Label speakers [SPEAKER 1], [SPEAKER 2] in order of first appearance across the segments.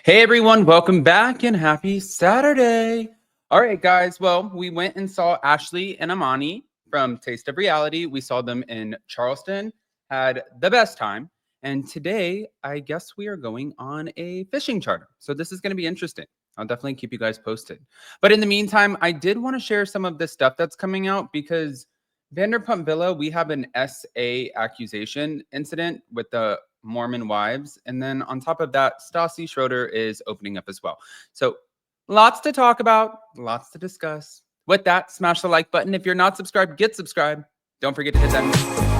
[SPEAKER 1] Hey everyone, welcome back and happy Saturday. All right, guys. Well, we went and saw Ashley and Amani from Taste of Reality. We saw them in Charleston, had the best time. And today, I guess we are going on a fishing charter. So this is going to be interesting. I'll definitely keep you guys posted. But in the meantime, I did want to share some of the stuff that's coming out because Vanderpump Villa, we have an SA accusation incident with the Mormon wives. And then on top of that, Stassi Schroeder is opening up as well. So lots to talk about, lots to discuss. With that, smash the like button. If you're not subscribed, get subscribed. Don't forget to hit that.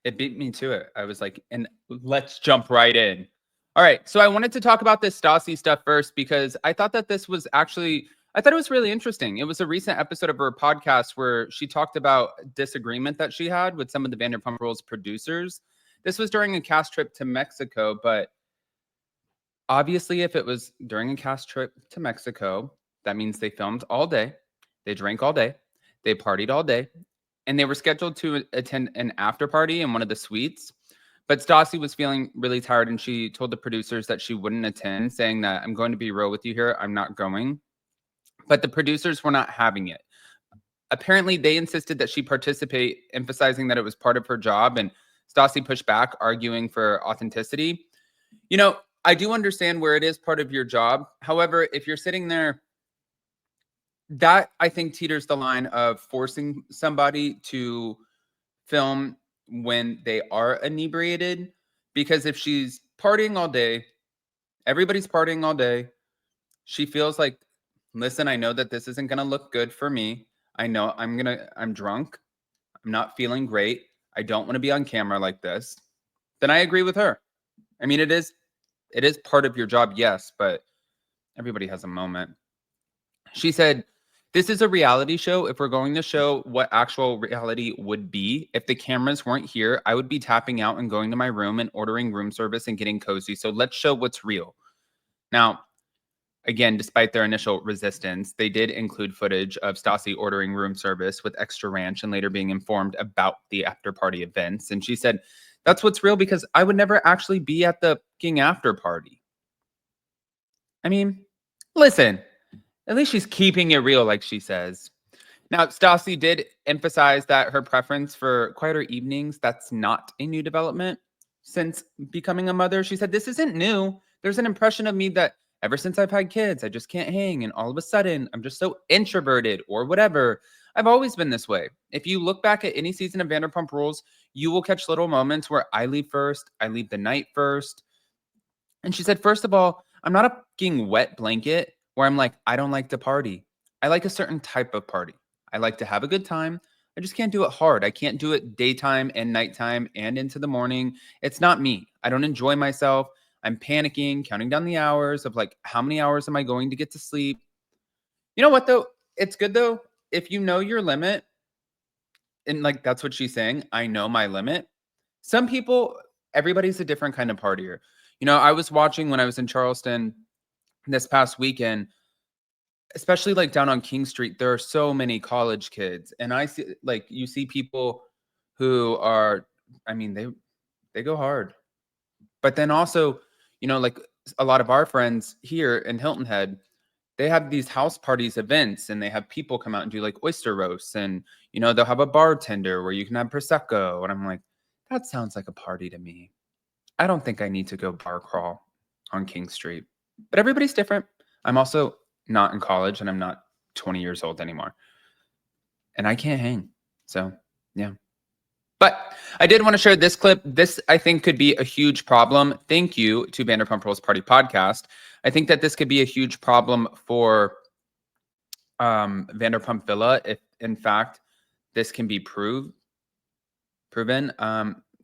[SPEAKER 1] It beat me to it. I was like, and let's jump right in. All right. So I wanted to talk about this Stassi stuff first because I thought that this was actually, I thought it was really interesting. It was a recent episode of her podcast where she talked about disagreement that she had with some of the Vanderpump Rules producers. This was during a cast trip to Mexico, but obviously if it was during a cast trip to Mexico, that means they filmed all day, they drank all day, they partied all day, and they were scheduled to attend an after party in one of the suites. But Stassi was feeling really tired and she told the producers that she wouldn't attend, saying that I'm going to be real with you here. I'm not going. But the producers were not having it. Apparently, they insisted that she participate, emphasizing that it was part of her job. And Stassi pushed back, arguing for authenticity. You know, I do understand where it is part of your job. However, if you're sitting there, that I think teeters the line of forcing somebody to film when they are inebriated, because if she's partying all day, everybody's partying all day, she feels like, listen, I know that this isn't going to look good for me. I know I'm drunk. I'm not feeling great. I don't want to be on camera like this. Then I agree with her. I mean, it is part of your job. Yes, but everybody has a moment. She said, this is a reality show. If we're going to show what actual reality would be, if the cameras weren't here, I would be tapping out and going to my room and ordering room service and getting cozy. So let's show what's real. Now, again, despite their initial resistance, they did include footage of Stassi ordering room service with extra ranch and later being informed about the after party events. And she said, that's what's real because I would never actually be at the fucking after party. I mean, listen. At least she's keeping it real, like she says. Now, Stassi did emphasize that her preference for quieter evenings, that's not a new development since becoming a mother. She said, this isn't new. There's an impression of me that ever since I've had kids, I just can't hang. And all of a sudden, I'm just so introverted or whatever. I've always been this way. If you look back at any season of Vanderpump Rules, you will catch little moments where I leave first. I leave the night first. And she said, first of all, I'm not a fucking wet blanket where I'm like, I don't like to party. I like a certain type of party. I like to have a good time. I just can't do it hard. I can't do it daytime and nighttime and into the morning. It's not me. I don't enjoy myself. I'm panicking, counting down the hours of like, how many hours am I going to get to sleep? You know what, though? It's good, though, if you know your limit. And like, that's what she's saying. I know my limit. Some people, everybody's a different kind of partier. You know, I was watching when I was in Charleston this past weekend, especially like down on King Street, there are so many college kids. And I see, like, you see people who are, I mean, they go hard. But then also, you know, like a lot of our friends here in Hilton Head, they have these house parties events and they have people come out and do like oyster roasts. And, you know, they'll have a bartender where you can have Prosecco. And I'm like, that sounds like a party to me. I don't think I need to go bar crawl on King Street. But everybody's different. I'm also not in college and I'm not 20 years old anymore. And I can't hang. So, yeah. But I did want to share this clip. This, I think, could be a huge problem. Thank you to Vanderpump Rules Party Podcast. I think that this could be a huge problem for Vanderpump Villa if, in fact, this can be proven.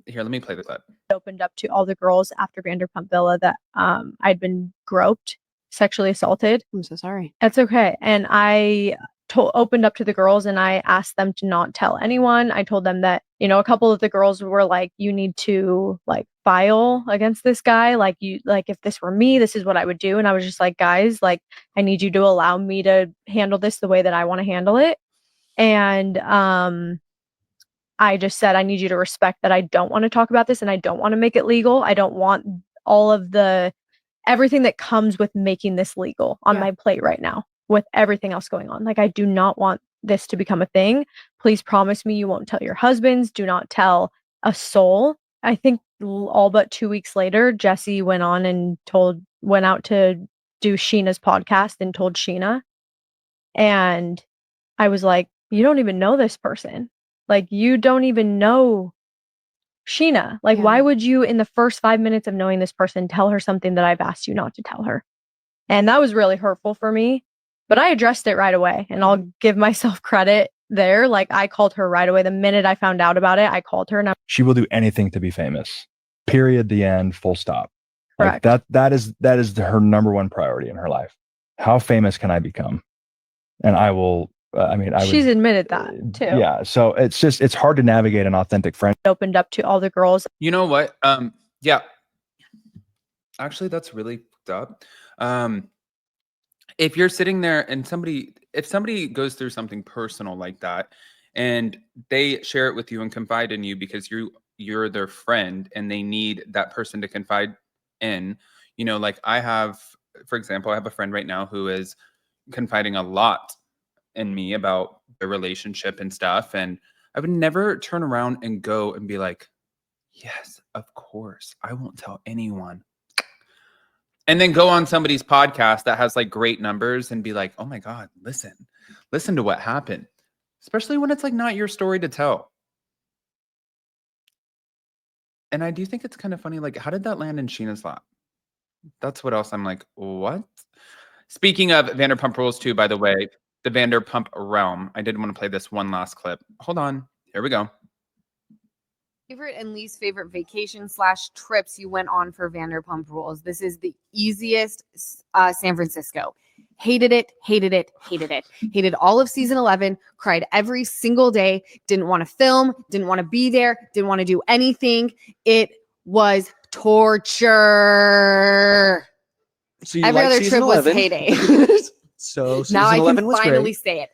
[SPEAKER 1] Here, let me play the clip.
[SPEAKER 2] Opened up to all the girls after Vanderpump Villa that I'd been groped, sexually assaulted.
[SPEAKER 3] I'm so sorry.
[SPEAKER 2] It's okay. And I opened up to the girls and I asked them to not tell anyone. I told them that, you know, a couple of the girls were like, you need to like file against this guy. Like, if this were me, this is what I would do. And I was just like, guys, like, I need you to allow me to handle this the way that I want to handle it. And I just said, I need you to respect that I don't want to talk about this and I don't want to make it legal. I don't want all of everything that comes with making this legal on my plate right now with everything else going on. Like, I do not want this to become a thing. Please promise me you won't tell your husbands. Do not tell a soul. I think all but 2 weeks later, Jesse went out to do Sheena's podcast and told Sheena. And I was like, you don't even know this person. Like, you don't even know Sheena. Like, why would you, in the first 5 minutes of knowing this person, tell her something that I've asked you not to tell her? And that was really hurtful for me. But I addressed it right away. And I'll give myself credit there. Like, I called her right away. The minute I found out about it, I called her. And
[SPEAKER 3] she will do anything to be famous. Period. The end. Full stop.
[SPEAKER 2] Correct.
[SPEAKER 3] Like that is her number one priority in her life. How famous can I become? And I will. She's admitted that too. Yeah. So it's hard to navigate an authentic friend.
[SPEAKER 2] Opened up to all the girls.
[SPEAKER 1] You know what? Yeah. Actually, that's really fucked up. If you're sitting there and if somebody goes through something personal like that and they share it with you and confide in you because you're their friend and they need that person to confide in, like for example, I have a friend right now who is confiding a lot in me about their relationship and stuff. And I would never turn around and go and be like, yes, of course, I won't tell anyone. And then go on somebody's podcast that has like great numbers and be like, oh my God, listen to what happened. Especially when it's like not your story to tell. And I do think it's kind of funny. Like, how did that land in Sheena's lap? That's what else I'm like, what? Speaking of Vanderpump Rules 2, by the way, the Vanderpump realm. I did want to play this one last clip. Hold on. Here we go.
[SPEAKER 4] Favorite and least favorite vacation/trips you went on for Vanderpump Rules. This is the easiest. San Francisco. Hated it, hated it, hated it. Hated all of season 11. Cried every single day. Didn't want to film. Didn't want to be there. Didn't want to do anything. It was torture.
[SPEAKER 5] So you
[SPEAKER 4] every
[SPEAKER 5] like
[SPEAKER 4] other
[SPEAKER 5] season
[SPEAKER 4] trip
[SPEAKER 5] 11.
[SPEAKER 4] was heyday.
[SPEAKER 5] So season
[SPEAKER 4] now I
[SPEAKER 5] 11
[SPEAKER 4] can
[SPEAKER 5] was
[SPEAKER 4] finally
[SPEAKER 5] great.
[SPEAKER 4] say it.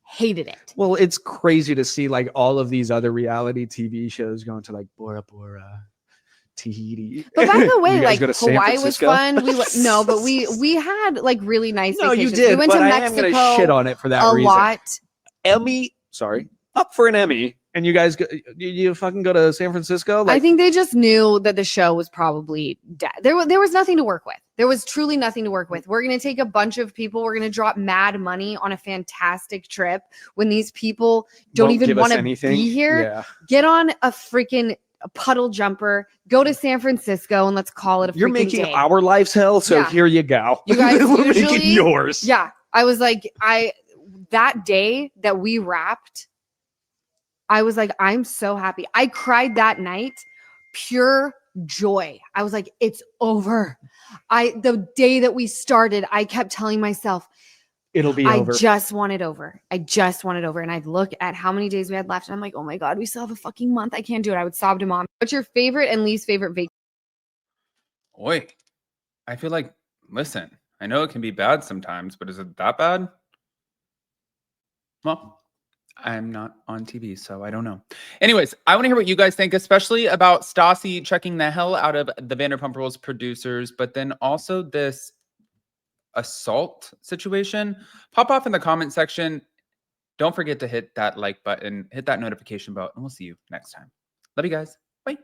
[SPEAKER 4] Hated it.
[SPEAKER 5] Well, it's crazy to see like all of these other reality TV shows going to like Bora Bora, Tahiti.
[SPEAKER 4] But by the way,
[SPEAKER 5] You guys
[SPEAKER 4] like
[SPEAKER 5] go to San
[SPEAKER 4] Hawaii was
[SPEAKER 5] Francisco?
[SPEAKER 4] fun. But we had like really nice
[SPEAKER 5] No, you
[SPEAKER 4] vacations.
[SPEAKER 5] did.
[SPEAKER 4] We went
[SPEAKER 5] but
[SPEAKER 4] to
[SPEAKER 5] I am
[SPEAKER 4] Mexico
[SPEAKER 5] gonna shit on it for that
[SPEAKER 4] a
[SPEAKER 5] reason.
[SPEAKER 4] lot.
[SPEAKER 5] Up for an Emmy, and you guys you fucking go to San Francisco. Like,
[SPEAKER 4] I think they just knew that the show was probably dead. There was nothing to work with. There was truly nothing to work with. We're going to take a bunch of people. We're going to drop mad money on a fantastic trip when these people don't
[SPEAKER 5] won't
[SPEAKER 4] even
[SPEAKER 5] give us
[SPEAKER 4] want to
[SPEAKER 5] anything.
[SPEAKER 4] be here.
[SPEAKER 5] Yeah.
[SPEAKER 4] Get on a freaking puddle jumper. Go to San Francisco and let's call it a
[SPEAKER 5] You're
[SPEAKER 4] freaking
[SPEAKER 5] making
[SPEAKER 4] day.
[SPEAKER 5] our lives hell, so
[SPEAKER 4] Yeah.
[SPEAKER 5] here you go.
[SPEAKER 4] You guys
[SPEAKER 5] We're making
[SPEAKER 4] usually-
[SPEAKER 5] yours.
[SPEAKER 4] Yeah. I was like, that day that we wrapped, I was like, I'm so happy. I cried that night, pure joy. I was like, it's over. The day that we started, I kept telling myself,
[SPEAKER 5] It'll be
[SPEAKER 4] I
[SPEAKER 5] over.
[SPEAKER 4] just want it over. I just want it over. And I'd look at how many days we had left. And I'm like, oh my God, we still have a fucking month. I can't do it. I would sob to mom. What's your favorite and least favorite vacation?
[SPEAKER 1] Oi, I feel like, listen, I know it can be bad sometimes, but is it that bad? Well, I'm not on TV, so I don't know. Anyways, I want to hear what you guys think, especially about Stassi checking the hell out of the Vanderpump Rules producers, but then also this assault situation. Pop off in the comment section. Don't forget to hit that like button, hit that notification bell, and we'll see you next time. Love you guys.